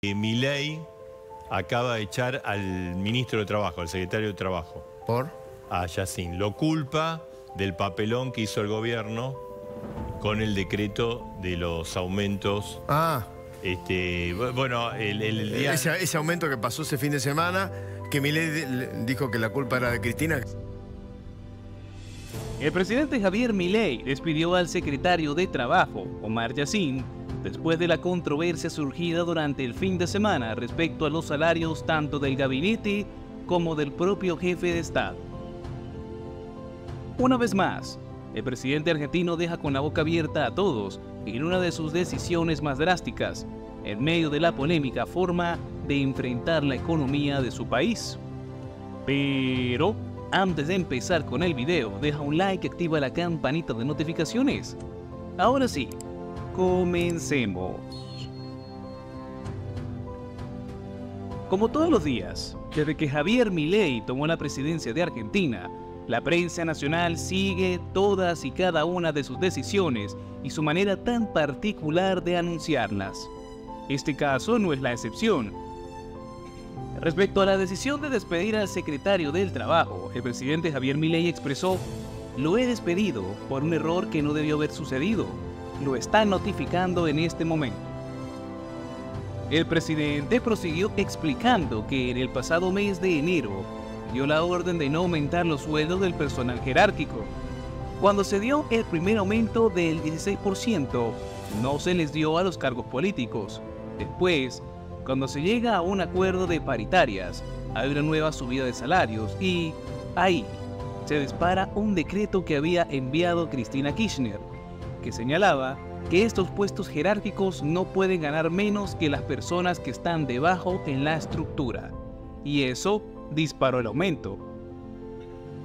Milei acaba de echar al ministro de Trabajo, al secretario de Trabajo. ¿Por? A Yassin. Lo culpa del papelón que hizo el gobierno con el decreto de los aumentos. Bueno, el día... Ese aumento que pasó ese fin de semana, que Milei dijo que la culpa era de Cristina. El presidente Javier Milei despidió al secretario de Trabajo, Omar Yassin, después de la controversia surgida durante el fin de semana respecto a los salarios tanto del gabinete como del propio jefe de Estado. Una vez más, el presidente argentino deja con la boca abierta a todos en una de sus decisiones más drásticas, en medio de la polémica forma de enfrentar la economía de su país. Pero antes de empezar con el video, deja un like y activa la campanita de notificaciones. Ahora sí, comencemos. Como todos los días, desde que Javier Milei tomó la presidencia de Argentina, la prensa nacional sigue todas y cada una de sus decisiones y su manera tan particular de anunciarlas. Este caso no es la excepción. Respecto a la decisión de despedir al secretario del Trabajo, el presidente Javier Milei expresó: "Lo he despedido por un error que no debió haber sucedido. Lo están notificando en este momento". El presidente prosiguió explicando que en el pasado mes de enero dio la orden de no aumentar los sueldos del personal jerárquico. Cuando se dio el primer aumento del 16%, no se les dio a los cargos políticos. Después, cuando se llega a un acuerdo de paritarias, hay una nueva subida de salarios y ahí se dispara un decreto que había enviado Cristina Kirchner, que señalaba que estos puestos jerárquicos no pueden ganar menos que las personas que están debajo en la estructura. Y eso disparó el aumento.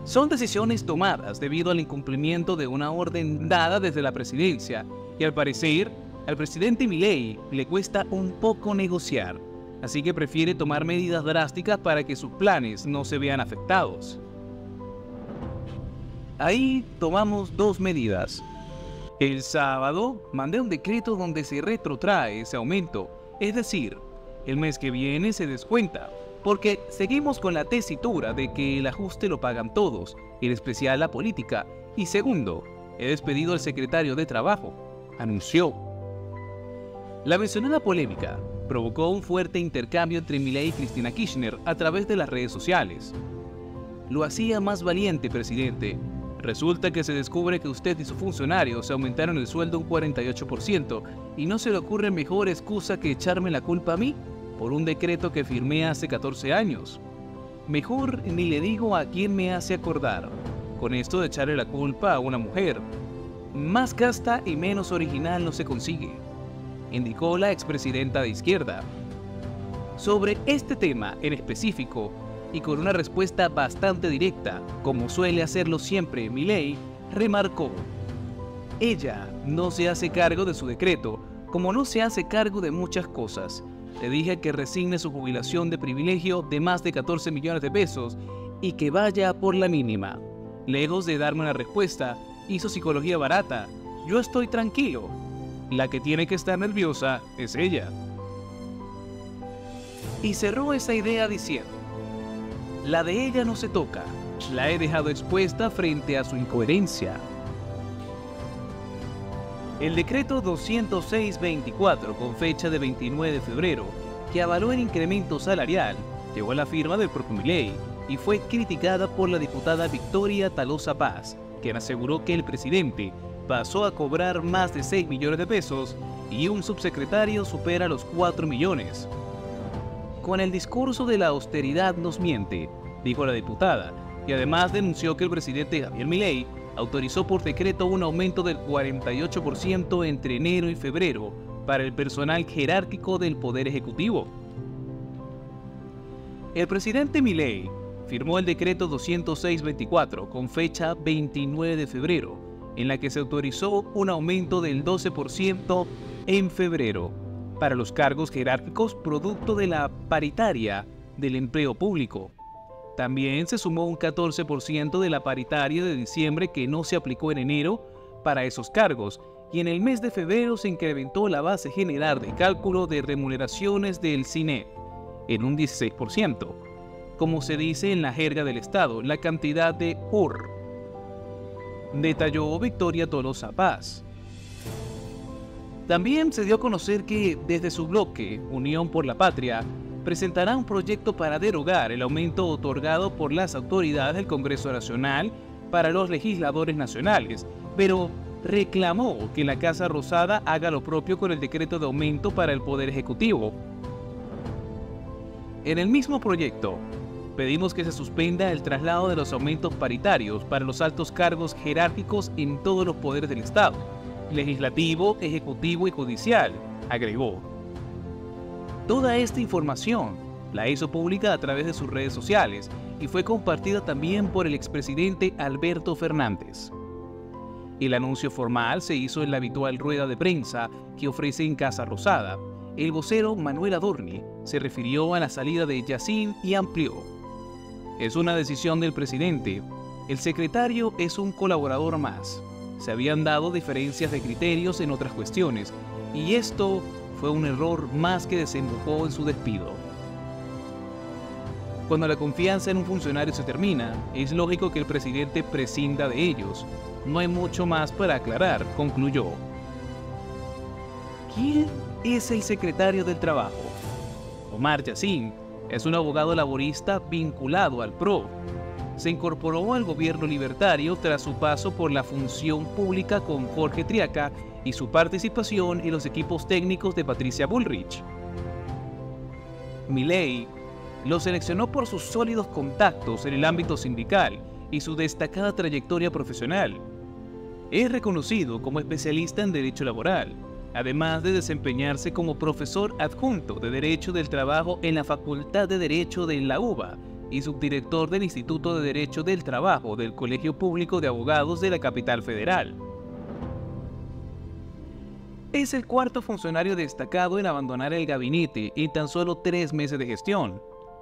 Son decisiones tomadas debido al incumplimiento de una orden dada desde la presidencia y al parecer al presidente Milei le cuesta un poco negociar, así que prefiere tomar medidas drásticas para que sus planes no se vean afectados. Ahí tomamos dos medidas. El sábado mandé un decreto donde se retrotrae ese aumento, es decir, el mes que viene se descuenta, porque seguimos con la tesitura de que el ajuste lo pagan todos, en especial la política. Y segundo, he despedido al secretario de Trabajo, anunció. La mencionada polémica provocó un fuerte intercambio entre Milei y Cristina Kirchner a través de las redes sociales. Lo hacía más valiente, presidente. Resulta que se descubre que usted y su funcionario se aumentaron el sueldo un 48% y no se le ocurre mejor excusa que echarme la culpa a mí por un decreto que firmé hace 14 años. Mejor ni le digo a quién me hace acordar, con esto de echarle la culpa a una mujer. Más casta y menos original no se consigue, indicó la expresidenta de izquierda. Sobre este tema en específico, y con una respuesta bastante directa, como suele hacerlo siempre Milei, remarcó: "Ella no se hace cargo de su decreto, como no se hace cargo de muchas cosas. Le dije que resigne su jubilación de privilegio de más de 14 millones de pesos y que vaya por la mínima. Lejos de darme una respuesta, hizo psicología barata. Yo estoy tranquilo. La que tiene que estar nerviosa es ella". Y cerró esa idea diciendo: "La de ella no se toca. La he dejado expuesta frente a su incoherencia". El decreto 206-24, con fecha de 29 de febrero, que avaló el incremento salarial, llegó a la firma del propio Milei y fue criticada por la diputada Victoria Tolosa Paz, quien aseguró que el presidente pasó a cobrar más de 6 millones de pesos y un subsecretario supera los 4 millones. "Con el discurso de la austeridad nos miente", dijo la diputada, y además denunció que el presidente Javier Milei autorizó por decreto un aumento del 48% entre enero y febrero para el personal jerárquico del Poder Ejecutivo. El presidente Milei firmó el decreto 206-24 con fecha 29 de febrero, en la que se autorizó un aumento del 12% en febrero para los cargos jerárquicos producto de la paritaria del empleo público. También se sumó un 14% de la paritaria de diciembre que no se aplicó en enero para esos cargos y en el mes de febrero se incrementó la base general de cálculo de remuneraciones del CINEP en un 16%, como se dice en la jerga del Estado, la cantidad de UR, detalló Victoria Tolosa Paz. También se dio a conocer que desde su bloque, Unión por la Patria, presentará un proyecto para derogar el aumento otorgado por las autoridades del Congreso Nacional para los legisladores nacionales, pero reclamó que la Casa Rosada haga lo propio con el decreto de aumento para el Poder Ejecutivo. En el mismo proyecto, pedimos que se suspenda el traslado de los aumentos paritarios para los altos cargos jerárquicos en todos los poderes del Estado, legislativo, ejecutivo y judicial, agregó. Toda esta información la hizo pública a través de sus redes sociales y fue compartida también por el expresidente Alberto Fernández. El anuncio formal se hizo en la habitual rueda de prensa que ofrece en Casa Rosada. El vocero Manuel Adorni se refirió a la salida de Yacine y amplió: es una decisión del presidente. El secretario es un colaborador más. Se habían dado diferencias de criterios en otras cuestiones, y esto fue un error más que desembocó en su despido. Cuando la confianza en un funcionario se termina, es lógico que el presidente prescinda de ellos. No hay mucho más para aclarar, concluyó. ¿Quién es el secretario del Trabajo? Omar Yacine es un abogado laborista vinculado al PRO. Se incorporó al gobierno libertario tras su paso por la función pública con Jorge Triaca y su participación en los equipos técnicos de Patricia Bullrich. Milei lo seleccionó por sus sólidos contactos en el ámbito sindical y su destacada trayectoria profesional. Es reconocido como especialista en derecho laboral, además de desempeñarse como profesor adjunto de Derecho del Trabajo en la Facultad de Derecho de la UBA y subdirector del Instituto de Derecho del Trabajo del Colegio Público de Abogados de la Capital Federal. Es el cuarto funcionario destacado en abandonar el gabinete en tan solo 3 meses de gestión.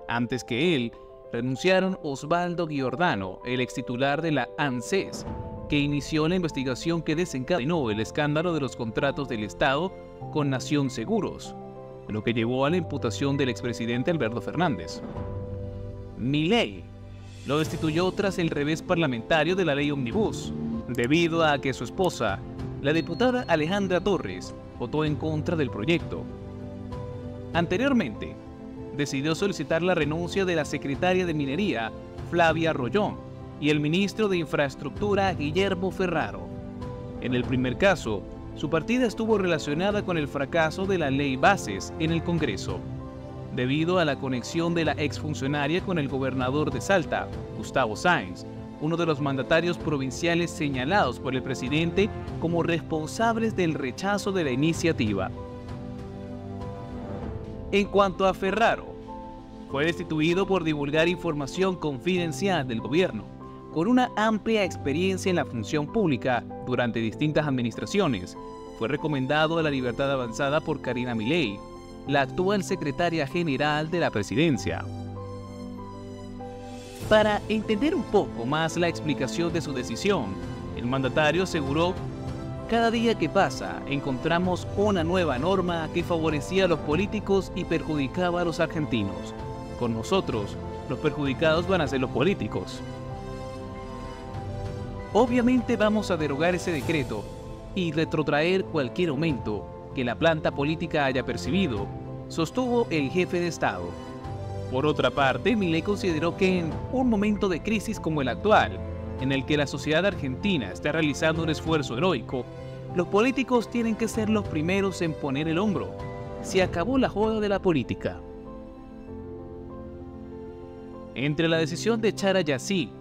Antes que él, renunciaron Osvaldo Giordano, el extitular de la ANSES, que inició la investigación que desencadenó el escándalo de los contratos del Estado con Nación Seguros, lo que llevó a la imputación del expresidente Alberto Fernández. Milei lo destituyó tras el revés parlamentario de la ley Omnibus, debido a que su esposa, la diputada Alejandra Torres, votó en contra del proyecto. Anteriormente, decidió solicitar la renuncia de la secretaria de Minería, Flavia Rollón, y el ministro de Infraestructura, Guillermo Ferraro. En el primer caso, su partida estuvo relacionada con el fracaso de la Ley Bases en el Congreso, debido a la conexión de la exfuncionaria con el gobernador de Salta, Gustavo Sáenz, uno de los mandatarios provinciales señalados por el presidente como responsables del rechazo de la iniciativa. En cuanto a Ferraro, fue destituido por divulgar información confidencial del gobierno, con una amplia experiencia en la función pública durante distintas administraciones. Fue recomendado a la libertad avanzada por Karina Milei, la actual secretaria general de la presidencia. Para entender un poco más la explicación de su decisión, el mandatario aseguró: cada día que pasa encontramos una nueva norma que favorecía a los políticos y perjudicaba a los argentinos. Con nosotros, los perjudicados van a ser los políticos. Obviamente vamos a derogar ese decreto y retrotraer cualquier aumento que la planta política haya percibido, sostuvo el jefe de Estado. Por otra parte, Milei consideró que en un momento de crisis como el actual, en el que la sociedad argentina está realizando un esfuerzo heroico, los políticos tienen que ser los primeros en poner el hombro. Se acabó la joda de la política. Entre la decisión de echar a Yacine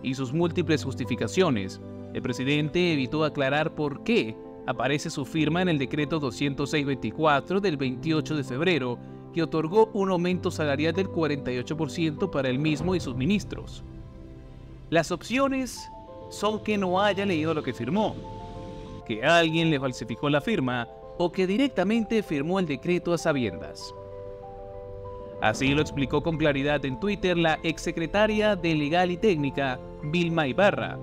y sus múltiples justificaciones, el presidente evitó aclarar por qué aparece su firma en el decreto 206/24 del 28 de febrero, que otorgó un aumento salarial del 48% para él mismo y sus ministros. Las opciones son que no haya leído lo que firmó, que alguien le falsificó la firma o que directamente firmó el decreto a sabiendas. Así lo explicó con claridad en Twitter la exsecretaria de Legal y Técnica, Vilma Ibarra.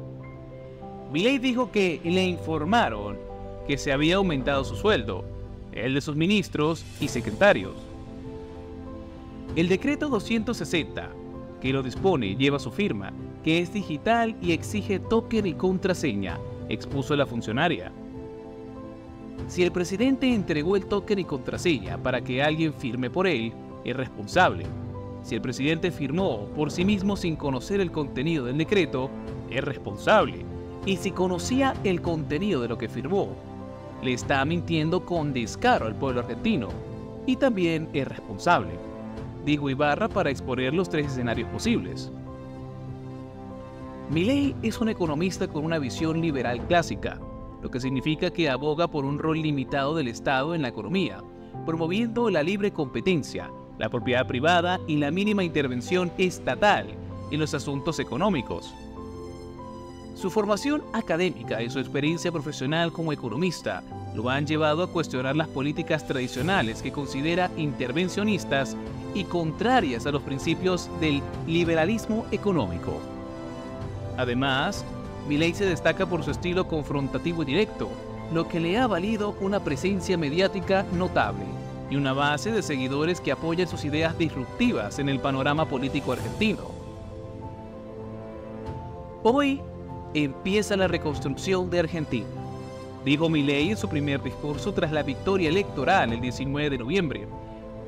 Milei dijo que le informaron que se había aumentado su sueldo, el de sus ministros y secretarios. El decreto 260, que lo dispone, lleva su firma, que es digital y exige token y contraseña, expuso la funcionaria. Si el presidente entregó el token y contraseña para que alguien firme por él, es responsable. Si el presidente firmó por sí mismo sin conocer el contenido del decreto, es responsable. Y si conocía el contenido de lo que firmó, le está mintiendo con descaro al pueblo argentino y también es responsable, dijo Ibarra para exponer los tres escenarios posibles. Milei es un economista con una visión liberal clásica, lo que significa que aboga por un rol limitado del Estado en la economía, promoviendo la libre competencia, la propiedad privada y la mínima intervención estatal en los asuntos económicos. Su formación académica y su experiencia profesional como economista lo han llevado a cuestionar las políticas tradicionales que considera intervencionistas y contrarias a los principios del liberalismo económico. Además, Milei se destaca por su estilo confrontativo y directo, lo que le ha valido una presencia mediática notable y una base de seguidores que apoyan sus ideas disruptivas en el panorama político argentino. Hoy empieza la reconstrucción de Argentina, dijo Milei en su primer discurso tras la victoria electoral el 19 de noviembre.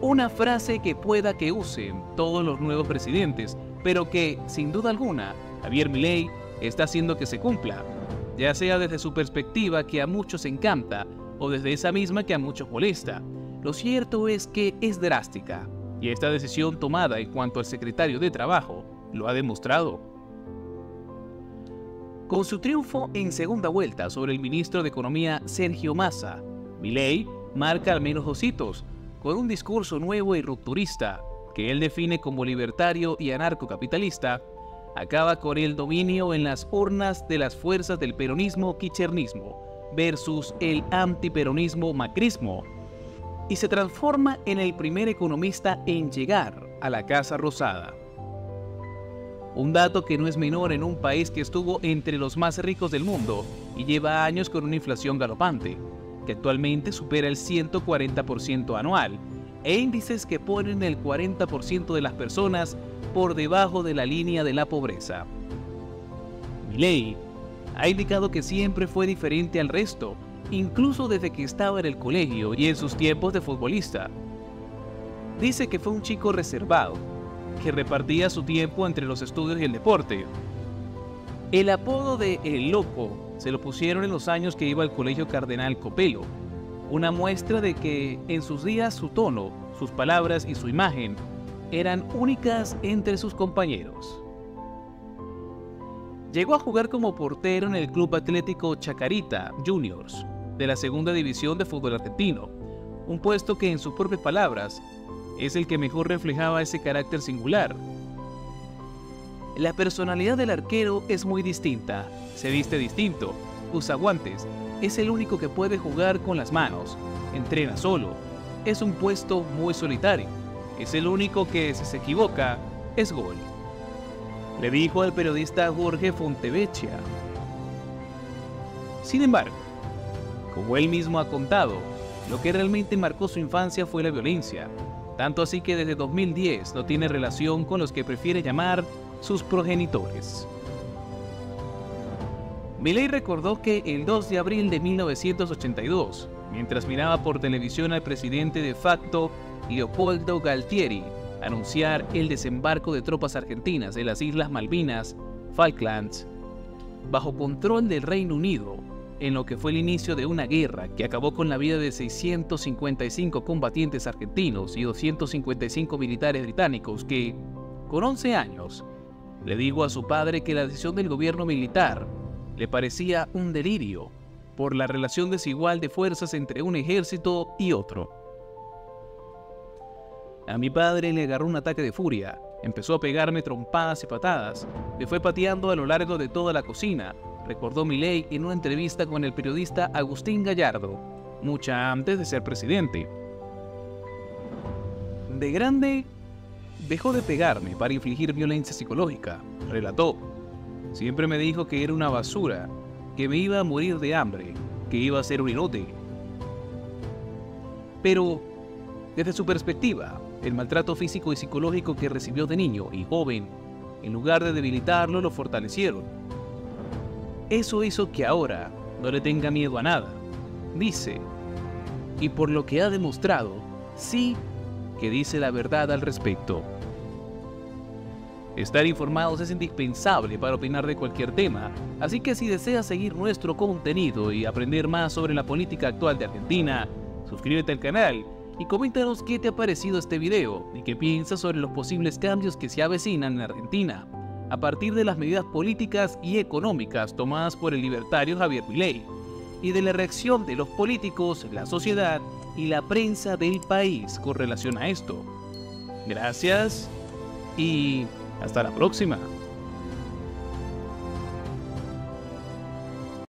Una frase que pueda que usen todos los nuevos presidentes, pero que, sin duda alguna, Javier Milei está haciendo que se cumpla, ya sea desde su perspectiva que a muchos encanta o desde esa misma que a muchos molesta. Lo cierto es que es drástica, y esta decisión tomada en cuanto al secretario de Trabajo lo ha demostrado. Con su triunfo en segunda vuelta sobre el ministro de Economía Sergio Massa, Milei marca al menos 2 hitos, con un discurso nuevo y rupturista, que él define como libertario y anarcocapitalista. Acaba con el dominio en las urnas de las fuerzas del peronismo-kirchnerismo versus el antiperonismo-macrismo y se transforma en el primer economista en llegar a la Casa Rosada. Un dato que no es menor en un país que estuvo entre los más ricos del mundo y lleva años con una inflación galopante, que actualmente supera el 140% anual, e índices que ponen el 40% de las personas por debajo de la línea de la pobreza. Milei ha indicado que siempre fue diferente al resto, incluso desde que estaba en el colegio y en sus tiempos de futbolista. Dice que fue un chico reservado, que repartía su tiempo entre los estudios y el deporte. El apodo de El Loco se lo pusieron en los años que iba al colegio Cardenal Copelo, una muestra de que en sus días su tono, sus palabras y su imagen eran únicas entre sus compañeros. Llegó a jugar como portero en el Club Atlético Chacarita Juniors de la segunda división de fútbol argentino, un puesto que en sus propias palabras es el que mejor reflejaba ese carácter singular. La personalidad del arquero es muy distinta, se viste distinto, usa guantes, es el único que puede jugar con las manos, entrena solo, es un puesto muy solitario, es el único que si se equivoca, es gol, le dijo al periodista Jorge Fontevecchia. Sin embargo, como él mismo ha contado, lo que realmente marcó su infancia fue la violencia, tanto así que desde 2010 no tiene relación con los que prefiere llamar sus progenitores. Milei recordó que el 2 de abril de 1982, mientras miraba por televisión al presidente de facto Leopoldo Galtieri anunciar el desembarco de tropas argentinas en las Islas Malvinas, Falklands, bajo control del Reino Unido, en lo que fue el inicio de una guerra que acabó con la vida de 655 combatientes argentinos y 255 militares británicos que, con 11 años, le dijo a su padre que la decisión del gobierno militar le parecía un delirio por la relación desigual de fuerzas entre un ejército y otro. A mi padre le agarró un ataque de furia, empezó a pegarme trompadas y patadas, me fue pateando a lo largo de toda la cocina, recordó Milei en una entrevista con el periodista Agustín Gallardo, mucha antes de ser presidente. De grande, dejó de pegarme para infligir violencia psicológica, relató. Siempre me dijo que era una basura, que me iba a morir de hambre, que iba a ser un inútil. Pero, desde su perspectiva, el maltrato físico y psicológico que recibió de niño y joven, en lugar de debilitarlo, lo fortalecieron. Eso hizo que ahora no le tenga miedo a nada, dice, y por lo que ha demostrado, sí que dice la verdad al respecto. Estar informados es indispensable para opinar de cualquier tema, así que si deseas seguir nuestro contenido y aprender más sobre la política actual de Argentina, suscríbete al canal y coméntanos qué te ha parecido este video y qué piensas sobre los posibles cambios que se avecinan en Argentina, a partir de las medidas políticas y económicas tomadas por el libertario Javier Milei, y de la reacción de los políticos, la sociedad y la prensa del país con relación a esto. Gracias y hasta la próxima.